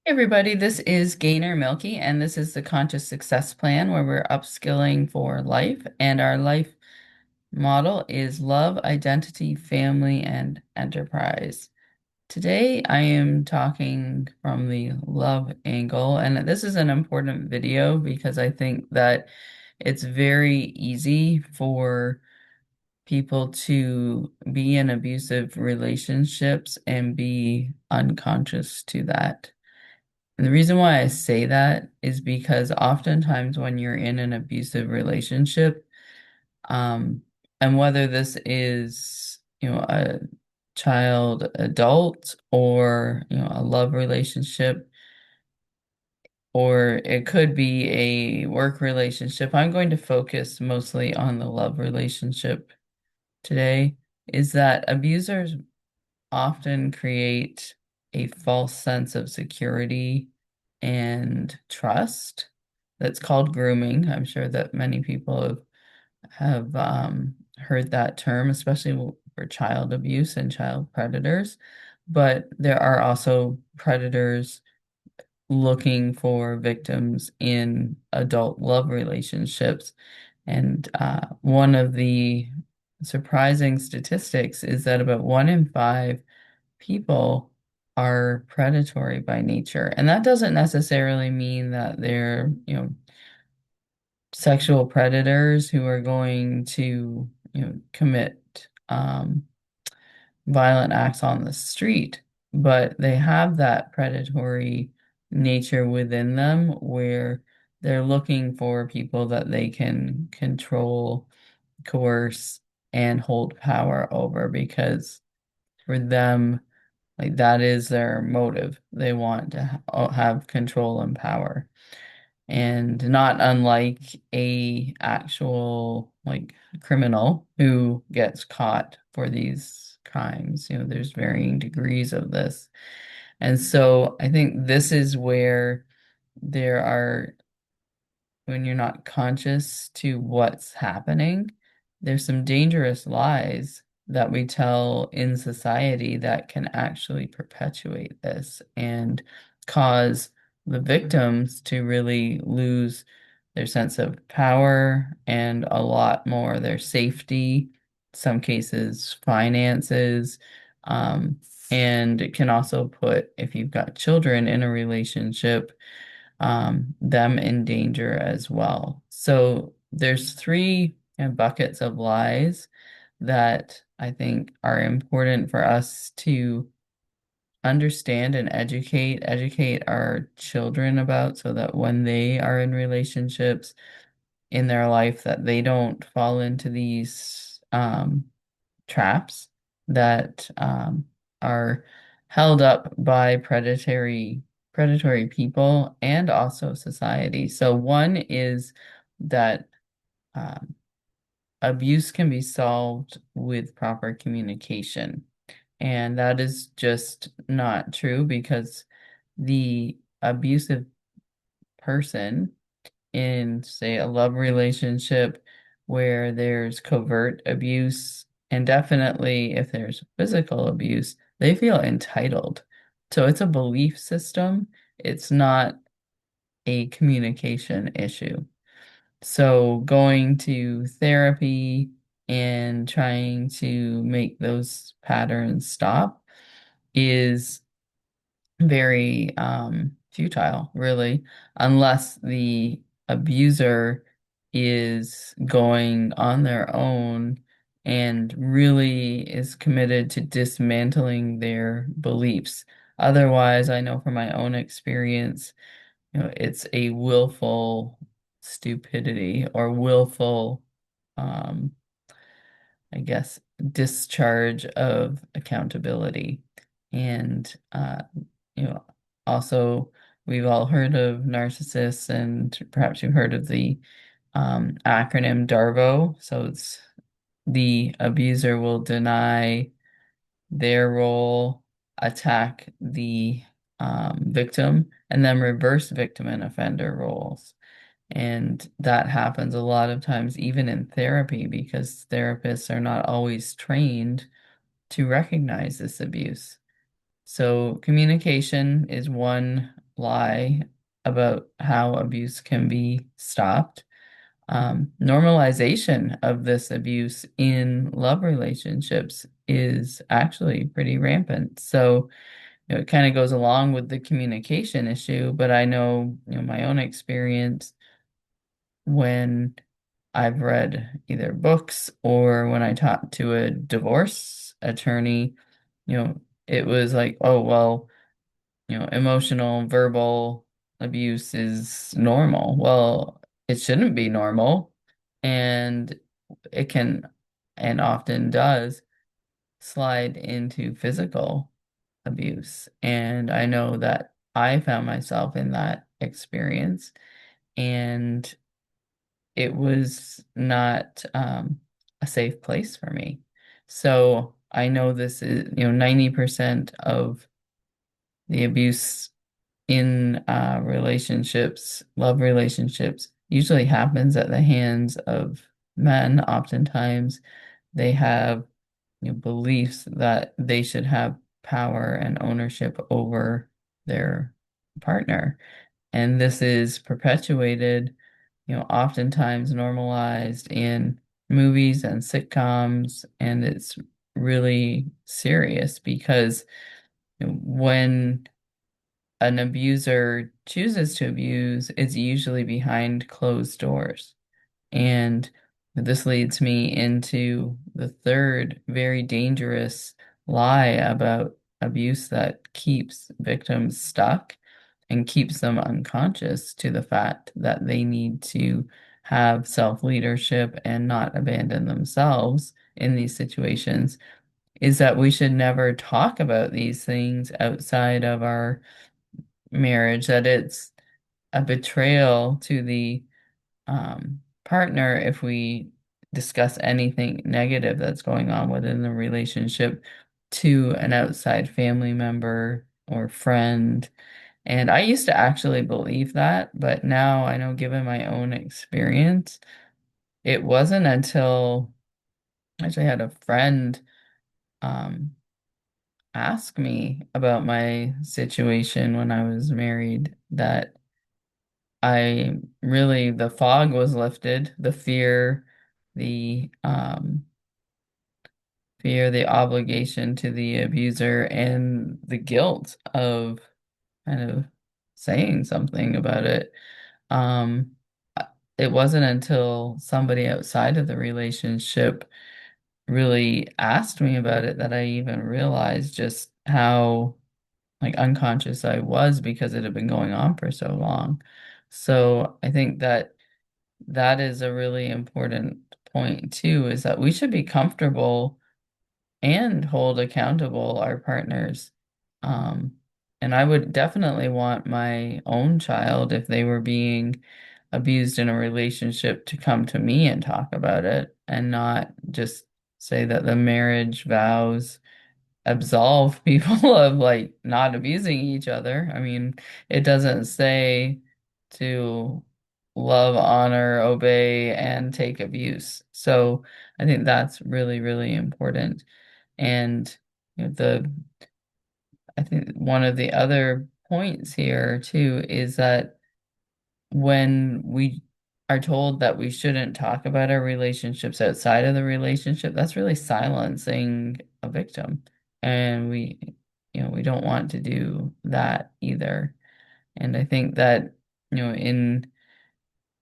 Hey everybody, this is Gainer Milky, and this is the Conscious Success Plan where we're upskilling for life. And our life model is love, identity, family, and enterprise. Today, I am talking from the love angle, and this is an important video because I think that it's very easy for people to be in abusive relationships and be unconscious to that. And the reason why I say that is because oftentimes when you're in an abusive relationship, um, and whether this is, a child adult or, a love relationship, or it could be a work relationship, I'm going to focus mostly on the love relationship today, is that abusers often create a false sense of security and trust that's called grooming. I'm sure that many people have heard that term, especially for child abuse and child predators. But there are also predators looking for victims in adult love relationships. And one of the surprising statistics is that about 1 in 5 people are predatory by nature. And that doesn't necessarily mean that they're, sexual predators who are going to, commit violent acts on the street, but they have that predatory nature within them where they're looking for people that they can control, coerce, and hold power over because for them, like that is their motive. They want to have control and power. And not unlike a actual like criminal who gets caught for these crimes. There's varying degrees of this. And so I think this is where there are when you're not conscious to what's happening, there's some dangerous lies that we tell in society that can actually perpetuate this and cause the victims to really lose their sense of power and a lot more their safety, some cases, finances. Um, and it can also put, if you've got children in a relationship, them in danger as well. So there's three buckets of lies that I think are important for us to understand and educate our children about so that when they are in relationships in their life that they don't fall into these traps that are held up by predatory people and also society. So one is that um, abuse can be solved with proper communication. And that is just not true because the abusive person in, say, a love relationship where there's covert abuse, and definitely if there's physical abuse, they feel entitled. So it's a belief system. It's not a communication issue. So going to therapy and trying to make those patterns stop is very futile, really, unless the abuser is going on their own and really is committed to dismantling their beliefs. Otherwise, I know from my own experience, it's a willful stupidity or willful, um, I guess, discharge of accountability. And you know, also we've all heard of narcissists, and perhaps you've heard of the acronym DARVO. So it's the abuser will deny their role, attack the victim, and then reverse victim and offender roles. And that happens a lot of times, even in therapy, because therapists are not always trained to recognize this abuse. So communication is one lie about how abuse can be stopped. Normalization of this abuse in love relationships is actually pretty rampant. So, it kind of goes along with the communication issue, but I know, my own experience when I've read either books or when I talked to a divorce attorney, it was like, oh, well, emotional, verbal abuse is normal. Well, it shouldn't be normal. And it can, and often does, slide into physical abuse. And I know that I found myself in that experience, and it was not a safe place for me. So I know this is, 90% of the abuse in relationships, love relationships, usually happens at the hands of men. Oftentimes, they have, beliefs that they should have power and ownership over their partner. And this is perpetuated, oftentimes normalized in movies and sitcoms, and it's really serious because when an abuser chooses to abuse, it's usually behind closed doors. And this leads me into the third very dangerous lie about abuse that keeps victims stuck and keeps them unconscious to the fact that they need to have self-leadership and not abandon themselves in these situations, is that we should never talk about these things outside of our marriage, that it's a betrayal to the partner if we discuss anything negative that's going on within the relationship to an outside family member or friend. And I used to actually believe that, but now I know, given my own experience, it wasn't until I actually had a friend um, ask me about my situation when I was married that the fog was lifted, the fear, the obligation to the abuser, and the guilt of kind of saying something about it. Um, it wasn't until somebody outside of the relationship really asked me about it that I even realized just how like unconscious I was because it had been going on for so long. So I think that that is a really important point too, is that we should be comfortable and hold accountable our partners. Um, and I would definitely want my own child, if they were being abused in a relationship, to come to me and talk about it and not just say that the marriage vows absolve people of like not abusing each other. I mean, it doesn't say to love, honor, obey, and take abuse. So I think that's really, really important. And the I think one of the other points here too is that when we are told that we shouldn't talk about our relationships outside of the relationship, that's really silencing a victim. And we don't want to do that either. And I think that, in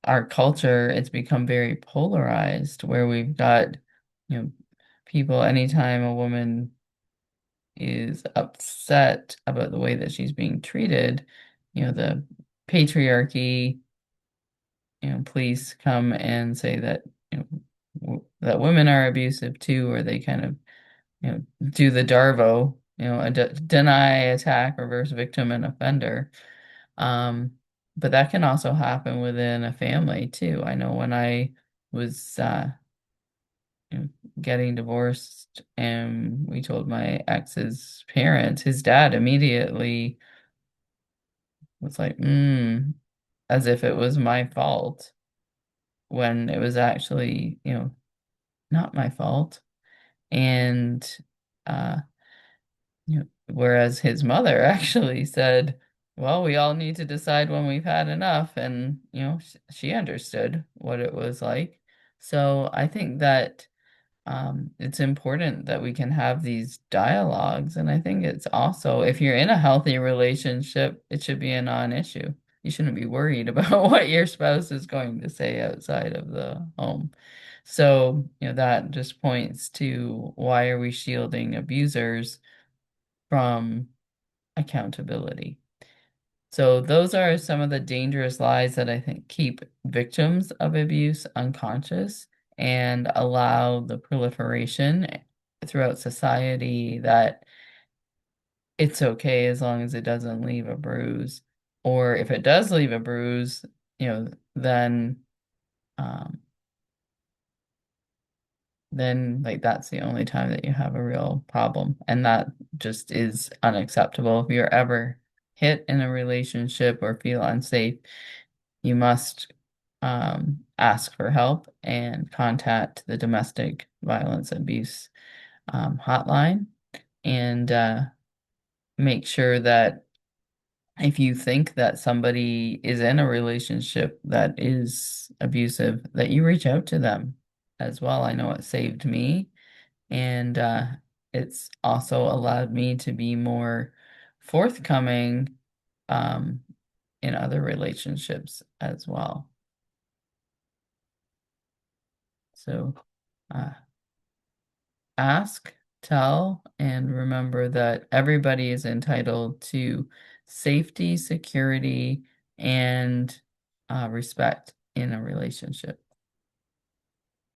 our culture, it's become very polarized where we've got, you know, people, anytime a woman is upset about the way that she's being treated, the patriarchy, police come and say that, that women are abusive too, or they kind of, do the DARVO, a deny, attack, reverse victim and offender. Um, but that can also happen within a family too. I know when I was you know, getting divorced and we told my ex's parents, his dad immediately was like, as if it was my fault when it was actually, not my fault. And whereas his mother actually said, well, we all need to decide when we've had enough. And, she understood what it was like. So I think that it's important that we can have these dialogues. And I think it's also, if you're in a healthy relationship, it should be a non-issue. You shouldn't be worried about what your spouse is going to say outside of the home. So, that just points to why are we shielding abusers from accountability? So those are some of the dangerous lies that I think keep victims of abuse unconscious and allow the proliferation throughout society that it's okay as long as it doesn't leave a bruise. Or if it does leave a bruise, then um, like that's the only time that you have a real problem. And that just is unacceptable. If you're ever hit in a relationship or feel unsafe, you must ask for help and contact the domestic violence abuse hotline and make sure that if you think that somebody is in a relationship that is abusive, that you reach out to them as well. I know it saved me, and it's also allowed me to be more forthcoming um, in other relationships as well. So uh, ask, tell, and remember that everybody is entitled to safety, security, and respect in a relationship.